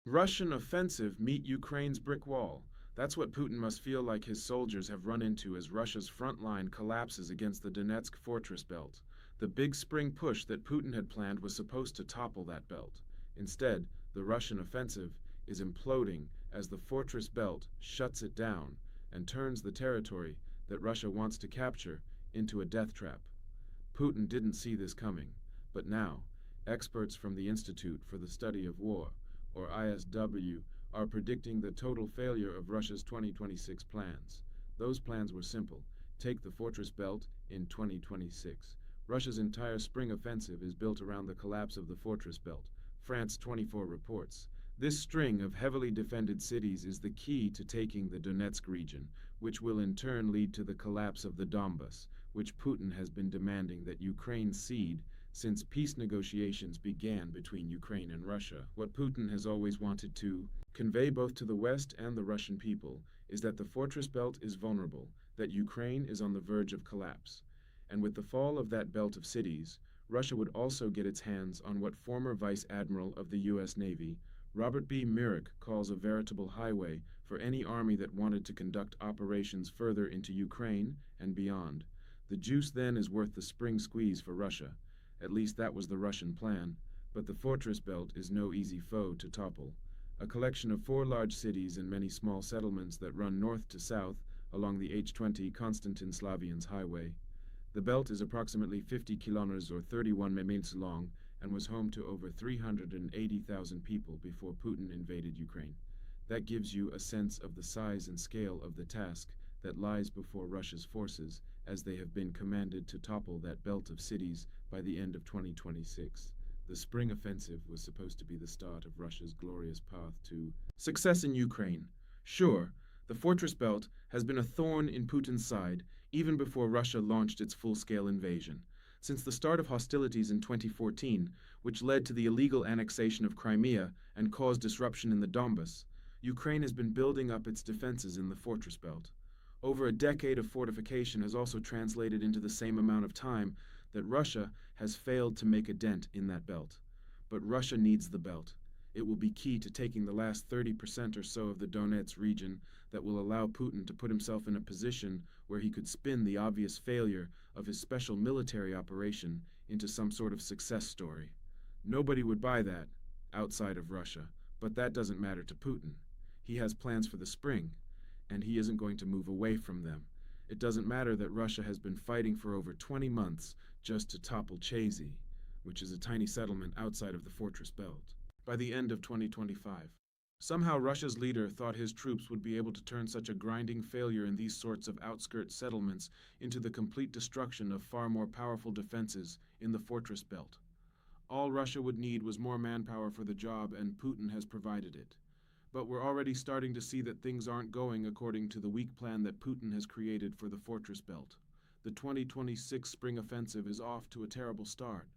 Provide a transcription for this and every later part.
Russian offensive meet Ukraine's brick wall. That's what Putin must feel like his soldiers have run into as Russia's front line collapses against the Donetsk fortress belt. The big spring push that Putin had planned was supposed to topple that belt. Instead, the Russian offensive is imploding as the fortress belt shuts it down and turns the territory that Russia wants to capture into a death trap. Putin didn't see this coming, but now, experts from the Institute for the Study of War, or ISW, are predicting the total failure of Russia's 2026 plans. Those plans were simple: take the fortress belt in 2026. Russia's entire spring offensive is built around the collapse of the fortress belt, France 24 reports. This string of heavily defended cities is the key to taking the Donetsk region, which will in turn lead to the collapse of the Donbas, which Putin has been demanding that Ukraine cede since peace negotiations began between Ukraine and Russia. What Putin has always wanted to convey both to the West and the Russian people is that the fortress belt is vulnerable, that Ukraine is on the verge of collapse. And with the fall of that belt of cities, Russia would also get its hands on what former Vice Admiral of the U.S. Navy, Robert B. Myrick, calls a veritable highway for any army that wanted to conduct operations further into Ukraine and beyond. The juice then is worth the spring squeeze for Russia. At least that was the Russian plan, but the fortress belt is no easy foe to topple. A collection of 4 large cities and many small settlements that run north to south along the H-20 Konstantin Slavian's highway. The belt is approximately 50 kilometers or 31 miles long and was home to over 380,000 people before Putin invaded Ukraine. That gives you a sense of the size and scale of the task that lies before Russia's forces, as they have been commanded to topple that belt of cities by the end of 2026. The spring offensive was supposed to be the start of Russia's glorious path to success in Ukraine. Sure, the fortress belt has been a thorn in Putin's side even before Russia launched its full-scale invasion. Since the start of hostilities in 2014, which led to the illegal annexation of Crimea and caused disruption in the Donbas, Ukraine has been building up its defenses in the fortress belt. Over a decade of fortification has also translated into the same amount of time that Russia has failed to make a dent in that belt. But Russia needs the belt. It will be key to taking the last 30% or so of the Donetsk region that will allow Putin to put himself in a position where he could spin the obvious failure of his special military operation into some sort of success story. Nobody would buy that, outside of Russia, but that doesn't matter to Putin. He has plans for the spring, and he isn't going to move away from them. It doesn't matter that Russia has been fighting for over 20 months just to topple Chazy, which is a tiny settlement outside of the fortress belt, by the end of 2025. Somehow Russia's leader thought his troops would be able to turn such a grinding failure in these sorts of outskirt settlements into the complete destruction of far more powerful defenses in the fortress belt. All Russia would need was more manpower for the job, and Putin has provided it. But we're already starting to see that things aren't going according to the weak plan that Putin has created for the fortress belt. The 2026 spring offensive is off to a terrible start.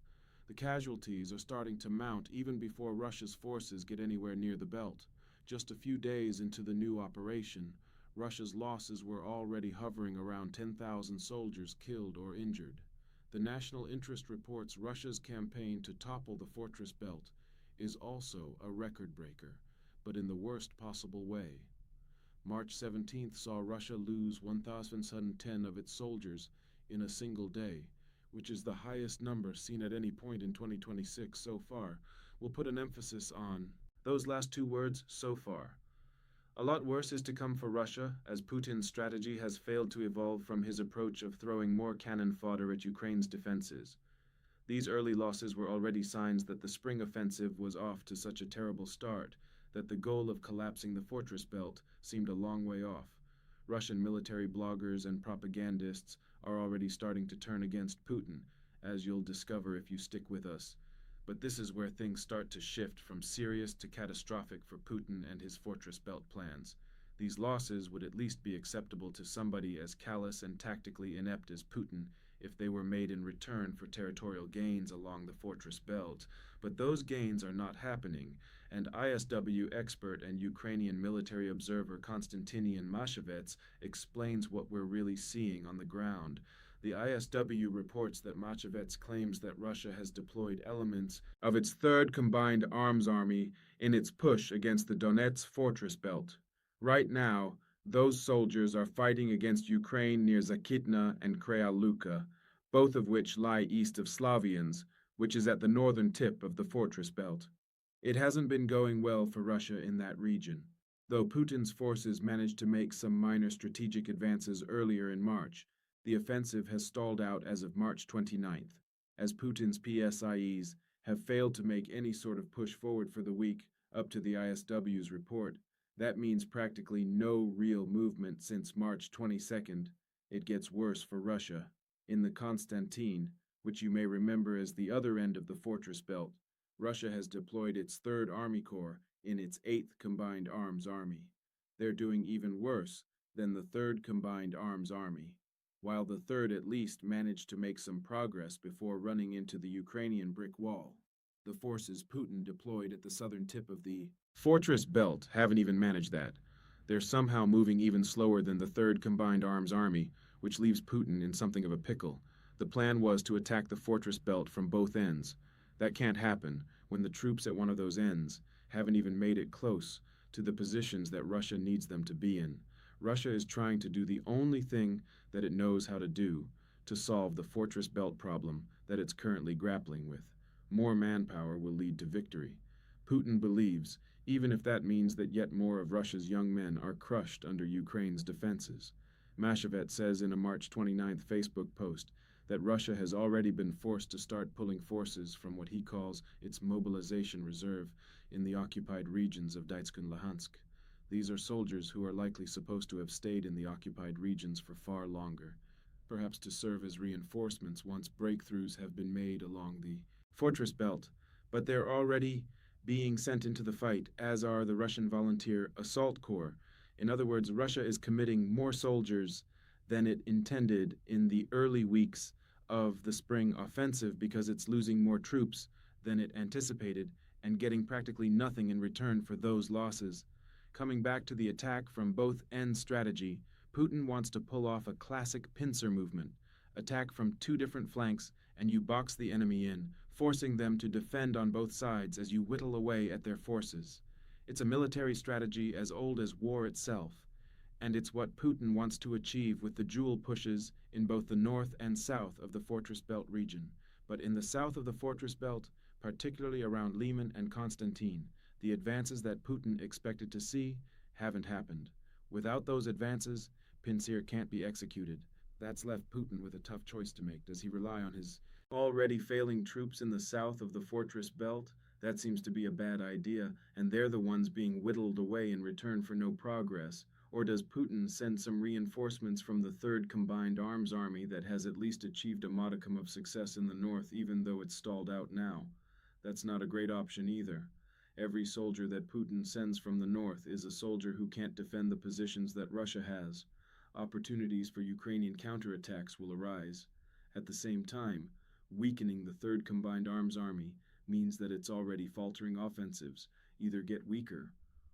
The casualties are starting to mount even before Russia's forces get anywhere near the belt. Just a few days into the new operation, Russia's losses were already hovering around 10,000 soldiers killed or injured. The National Interest reports Russia's campaign to topple the fortress belt is also a record breaker, but in the worst possible way. March 17th saw Russia lose 1,710 of its soldiers in a single day, which is the highest number seen at any point in 2026 so far. We'll put an emphasis on those last 2 words, so far. A lot worse is to come for Russia, as Putin's strategy has failed to evolve from his approach of throwing more cannon fodder at Ukraine's defenses. These early losses were already signs that the spring offensive was off to such a terrible start that the goal of collapsing the fortress belt seemed a long way off. Russian military bloggers and propagandists are already starting to turn against Putin, as you'll discover if you stick with us. But this is where things start to shift from serious to catastrophic for Putin and his fortress belt plans. These losses would at least be acceptable to somebody as callous and tactically inept as Putin if they were made in return for territorial gains along the fortress belt. But those gains are not happening, and ISW expert and Ukrainian military observer Konstantin Mashevets explains what we're really seeing on the ground. The ISW reports that Machevets claims that Russia has deployed elements of its Third Combined Arms Army in its push against the Donetsk fortress belt. Right now, those soldiers are fighting against Ukraine near Zakitna and Krealuka, both of which lie east of Slaviansk, which is at the northern tip of the fortress belt. It hasn't been going well for Russia in that region, though Putin's forces managed to make some minor strategic advances earlier in March. The offensive has stalled out as of March 29th, as Putin's PSIEs have failed to make any sort of push forward for the week up to the ISW's report. That means practically no real movement since March 22nd. It gets worse for Russia. In the Constantine, which you may remember as the other end of the fortress belt, Russia has deployed its 3rd Army Corps in its 8th Combined Arms Army. They're doing even worse than the 3rd Combined Arms Army, while the 3rd at least managed to make some progress before running into the Ukrainian brick wall. The forces Putin deployed at the southern tip of the fortress belt haven't even managed that. They're somehow moving even slower than the 3rd Combined Arms Army, which leaves Putin in something of a pickle. The plan was to attack the fortress belt from both ends. That can't happen when the troops at one of those ends haven't even made it close to the positions that Russia needs them to be in. Russia is trying to do the only thing that it knows how to do to solve the fortress belt problem that it's currently grappling with. More manpower will lead to victory. Putin believes, even if that means that yet more of Russia's young men are crushed under Ukraine's defenses. Mashevet says in a March 29th Facebook post that Russia has already been forced to start pulling forces from what he calls its mobilization reserve in the occupied regions of Donetsk and Luhansk. These are soldiers who are likely supposed to have stayed in the occupied regions for far longer, perhaps to serve as reinforcements once breakthroughs have been made along the fortress belt, but they're already being sent into the fight, as are the Russian Volunteer Assault Corps. In other words, Russia is committing more soldiers than it intended in the early weeks of the spring offensive because it's losing more troops than it anticipated and getting practically nothing in return for those losses. Coming back to the attack from both ends strategy, Putin wants to pull off a classic pincer movement. Attack from 2 different flanks and you box the enemy in, forcing them to defend on both sides as you whittle away at their forces. It's a military strategy as old as war itself, and it's what Putin wants to achieve with the jewel pushes in both the north and south of the Fortress Belt region. But in the south of the Fortress Belt, particularly around Liman and Constantine, the advances that Putin expected to see haven't happened. Without those advances, Pincer can't be executed. That's left Putin with a tough choice to make. Does he rely on his already failing troops in the south of the Fortress Belt? That seems to be a bad idea, and they're the ones being whittled away in return for no progress. Or does Putin send some reinforcements from the 3rd Combined Arms Army that has at least achieved a modicum of success in the north, even though it's stalled out now? That's not a great option either. Every soldier that Putin sends from the north is a soldier who can't defend the positions that Russia has. Opportunities for Ukrainian counterattacks will arise. At the same time, weakening the 3rd Combined Arms Army means that its already faltering offensives either get weaker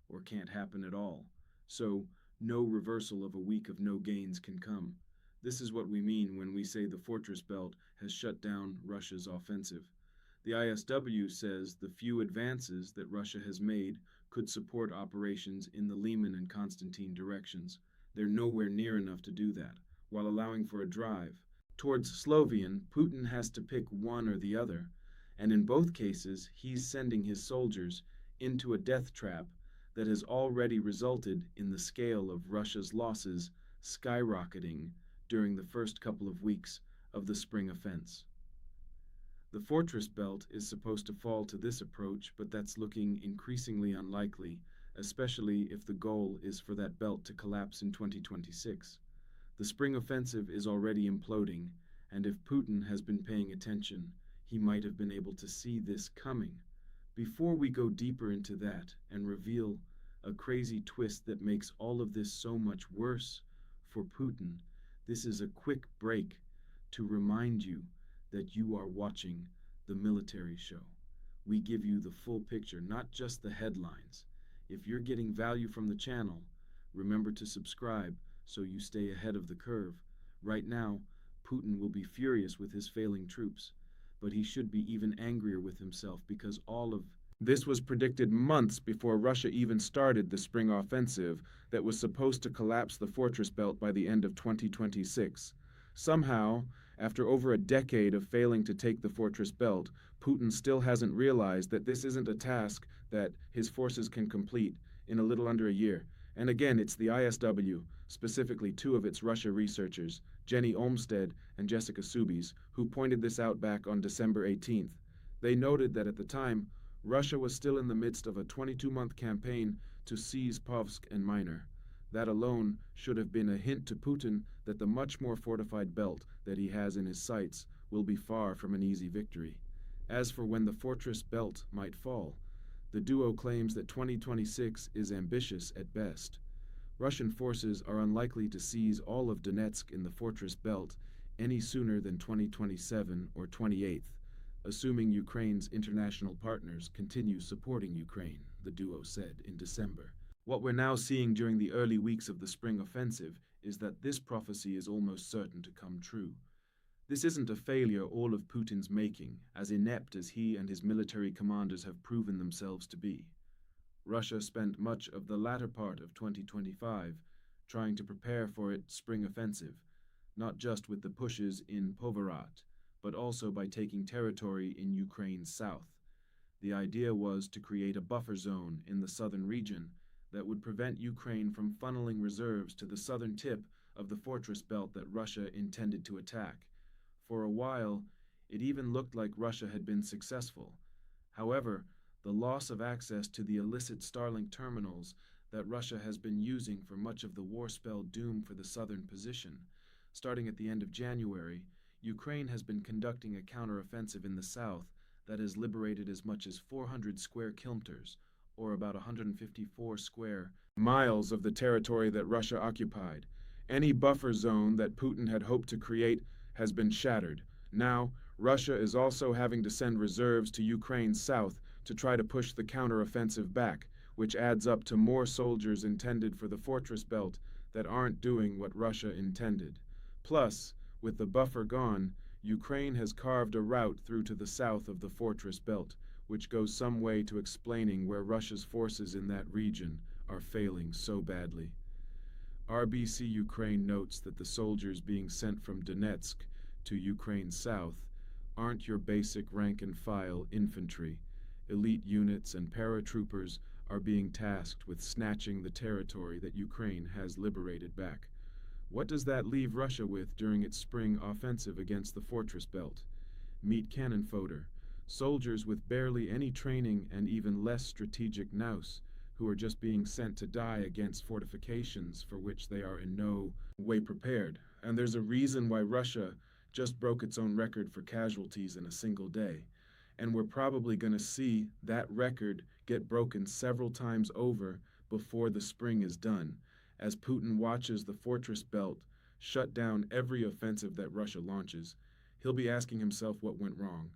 or can't happen at all. So, no reversal of a week of no gains can come. This is what we mean when we say the Fortress Belt has shut down Russia's offensive. The ISW says the few advances that Russia has made could support operations in the Liman and Constantine directions. They're nowhere near enough to do that, while allowing for a drive. Towards Slovian, Putin has to pick one or the other, and in both cases he's sending his soldiers into a death trap that has already resulted in the scale of Russia's losses skyrocketing during the first couple of weeks of the spring offense. The fortress belt is supposed to fall to this approach, but that's looking increasingly unlikely, especially if the goal is for that belt to collapse in 2026. The spring offensive is already imploding, and if Putin has been paying attention, he might have been able to see this coming. Before we go deeper into that and reveal a crazy twist that makes all of this so much worse for Putin, this is a quick break to remind you that you are watching the military show. We give you the full picture, not just the headlines. If you're getting value from the channel, remember to subscribe so you stay ahead of the curve. Right now, Putin will be furious with his failing troops, but he should be even angrier with himself because all of this was predicted months before Russia even started the spring offensive that was supposed to collapse the fortress belt by the end of 2026. Somehow, after over a decade of failing to take the fortress belt, Putin still hasn't realized that this isn't a task that his forces can complete in a little under a year. And again, it's the ISW, specifically two of its Russia researchers, Jenny Olmsted and Jessica Soubise, who pointed this out back on December 18th. They noted that at the time, Russia was still in the midst of a 22-month campaign to seize Povsk and Minor. That alone should have been a hint to Putin that the much more fortified belt that he has in his sights will be far from an easy victory. As for when the fortress belt might fall, the duo claims that 2026 is ambitious at best. Russian forces are unlikely to seize all of Donetsk in the fortress belt any sooner than 2027 or 28th, assuming Ukraine's international partners continue supporting Ukraine, the duo said in December. What we're now seeing during the early weeks of the spring offensive is that this prophecy is almost certain to come true. This isn't a failure all of Putin's making, as inept as he and his military commanders have proven themselves to be. Russia spent much of the latter part of 2025 trying to prepare for its spring offensive, not just with the pushes in Povarat, but also by taking territory in Ukraine's south. The idea was to create a buffer zone in the southern region that would prevent Ukraine from funneling reserves to the southern tip of the fortress belt that Russia intended to attack. For a while, it even looked like Russia had been successful. However, the loss of access to the illicit Starlink terminals that Russia has been using for much of the war spell doom for the southern position. Starting at the end of January, Ukraine has been conducting a counteroffensive in the south that has liberated as much as 400 square kilometers, or about 154 square miles of the territory that Russia occupied. Any buffer zone that Putin had hoped to create has been shattered. Now, Russia is also having to send reserves to Ukraine's south to try to push the counteroffensive back, which adds up to more soldiers intended for the fortress belt that aren't doing what Russia intended. Plus, with the buffer gone, Ukraine has carved a route through to the south of the fortress belt, which goes some way to explaining where Russia's forces in that region are failing so badly. RBC Ukraine notes that the soldiers being sent from Donetsk to Ukraine's south aren't your basic rank-and-file infantry. Elite units and paratroopers are being tasked with snatching the territory that Ukraine has liberated back. What does that leave Russia with during its spring offensive against the fortress belt? Meet cannon fodder, soldiers with barely any training and even less strategic nous, who are just being sent to die against fortifications for which they are in no way prepared. And there's a reason why Russia just broke its own record for casualties in a single day. And we're probably going to see that record get broken several times over before the spring is done, as Putin watches the fortress belt shut down every offensive that Russia launches. He'll be asking himself what went wrong.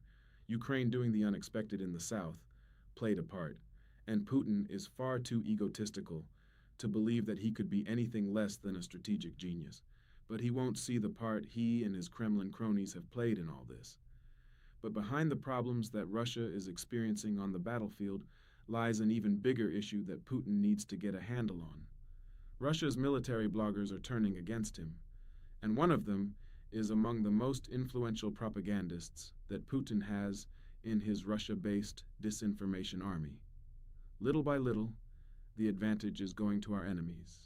Ukraine doing the unexpected in the south played a part, and Putin is far too egotistical to believe that he could be anything less than a strategic genius. But he won't see the part he and his Kremlin cronies have played in all this. But behind the problems that Russia is experiencing on the battlefield lies an even bigger issue that Putin needs to get a handle on. Russia's military bloggers are turning against him, and one of them is among the most influential propagandists that Putin has in his Russia-based disinformation army. Little by little, the advantage is going to our enemies.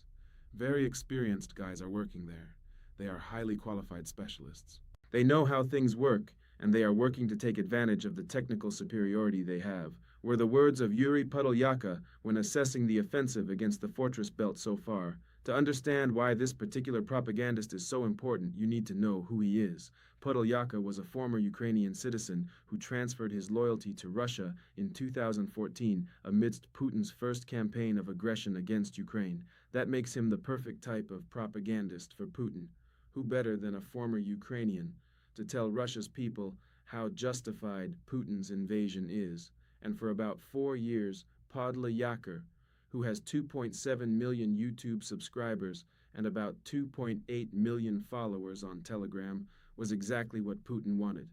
Very experienced guys are working there. They are highly qualified specialists. They know how things work, and they are working to take advantage of the technical superiority they have, were the words of Yuri Podolyaka when assessing the offensive against the fortress belt so far. To understand why this particular propagandist is so important, you need to know who he is. Podolyaka was a former Ukrainian citizen who transferred his loyalty to Russia in 2014 amidst Putin's first campaign of aggression against Ukraine. That makes him the perfect type of propagandist for Putin. Who better than a former Ukrainian to tell Russia's people how justified Putin's invasion is? And for about 4 years, Podolyaka, who has 2.7 million YouTube subscribers and about 2.8 million followers on Telegram, was exactly what Putin wanted.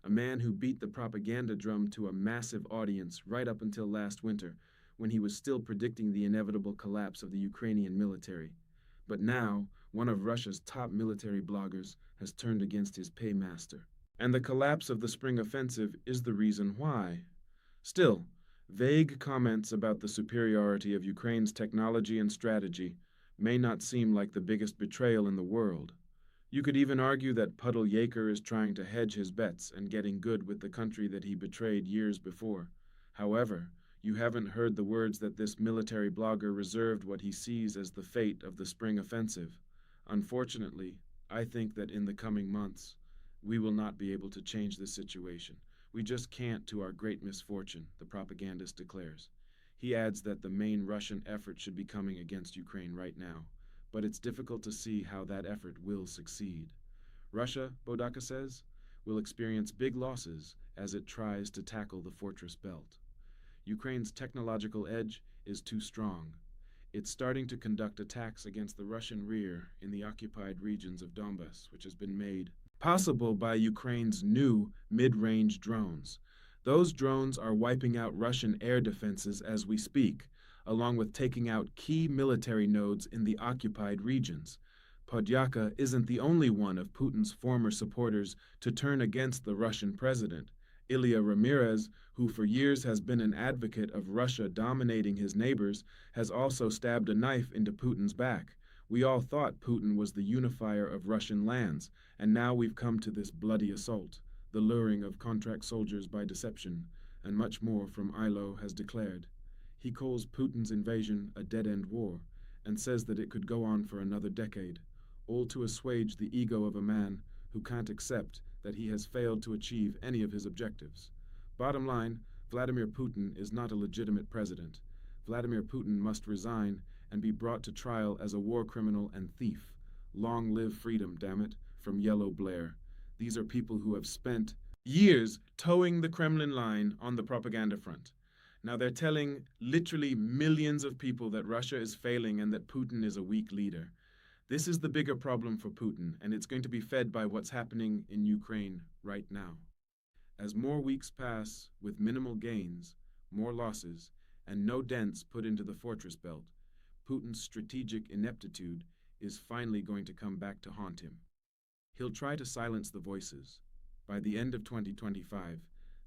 A man who beat the propaganda drum to a massive audience right up until last winter, when he was still predicting the inevitable collapse of the Ukrainian military. But now, one of Russia's top military bloggers has turned against his paymaster. And the collapse of the spring offensive is the reason why. Still, vague comments about the superiority of Ukraine's technology and strategy may not seem like the biggest betrayal in the world. You could even argue that Puddle Yaker is trying to hedge his bets and getting good with the country that he betrayed years before. However, you haven't heard the words that this military blogger reserved what he sees as the fate of the spring offensive. Unfortunately, I think that in the coming months, we will not be able to change this situation. We just can't, to our great misfortune, the propagandist declares. He adds that the main Russian effort should be coming against Ukraine right now, but it's difficult to see how that effort will succeed. Russia, Bodaka says, will experience big losses as it tries to tackle the fortress belt. Ukraine's technological edge is too strong. It's starting to conduct attacks against the Russian rear in the occupied regions of Donbas, which has been made possible by Ukraine's new mid-range drones. Those drones are wiping out Russian air defenses as we speak, along with taking out key military nodes in the occupied regions. Podyaka isn't the only one of Putin's former supporters to turn against the Russian president. Ilya Ramirez, who for years has been an advocate of Russia dominating his neighbors, has also stabbed a knife into Putin's back. We all thought Putin was the unifier of Russian lands, and now we've come to this bloody assault, the luring of contract soldiers by deception, and much more from ILO has declared. He calls Putin's invasion a dead-end war, and says that it could go on for another decade, all to assuage the ego of a man who can't accept that he has failed to achieve any of his objectives. Bottom line, Vladimir Putin is not a legitimate president. Vladimir Putin must resign and be brought to trial as a war criminal and thief. Long live freedom, damn it, from Yellow Blair. These are people who have spent years towing the Kremlin line on the propaganda front. Now they're telling literally millions of people that Russia is failing and that Putin is a weak leader. This is the bigger problem for Putin, and it's going to be fed by what's happening in Ukraine right now. As more weeks pass with minimal gains, more losses, and no dents put into the fortress belt, Putin's strategic ineptitude is finally going to come back to haunt him. He'll try to silence the voices. By the end of 2025,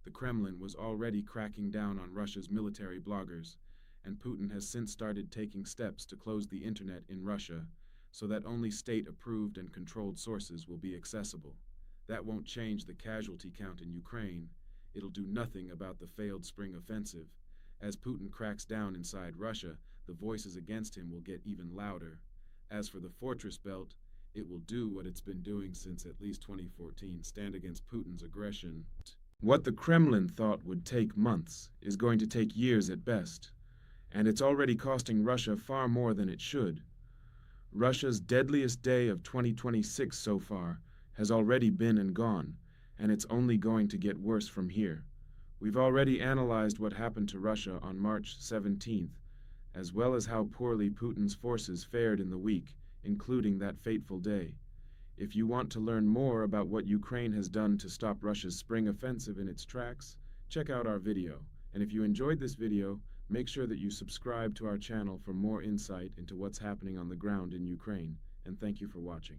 the Kremlin was already cracking down on Russia's military bloggers, and Putin has since started taking steps to close the internet in Russia so that only state-approved and controlled sources will be accessible. That won't change the casualty count in Ukraine. It'll do nothing about the failed spring offensive. As Putin cracks down inside Russia, the voices against him will get even louder. As for the fortress belt, it will do what it's been doing since at least 2014, stand against Putin's aggression. What the Kremlin thought would take months is going to take years at best, and it's already costing Russia far more than it should. Russia's deadliest day of 2026 so far has already been and gone, and it's only going to get worse from here. We've already analyzed what happened to Russia on March 17th, as well as how poorly Putin's forces fared in the week, including that fateful day. If you want to learn more about what Ukraine has done to stop Russia's spring offensive in its tracks, check out our video. And if you enjoyed this video, make sure that you subscribe to our channel for more insight into what's happening on the ground in Ukraine. And thank you for watching.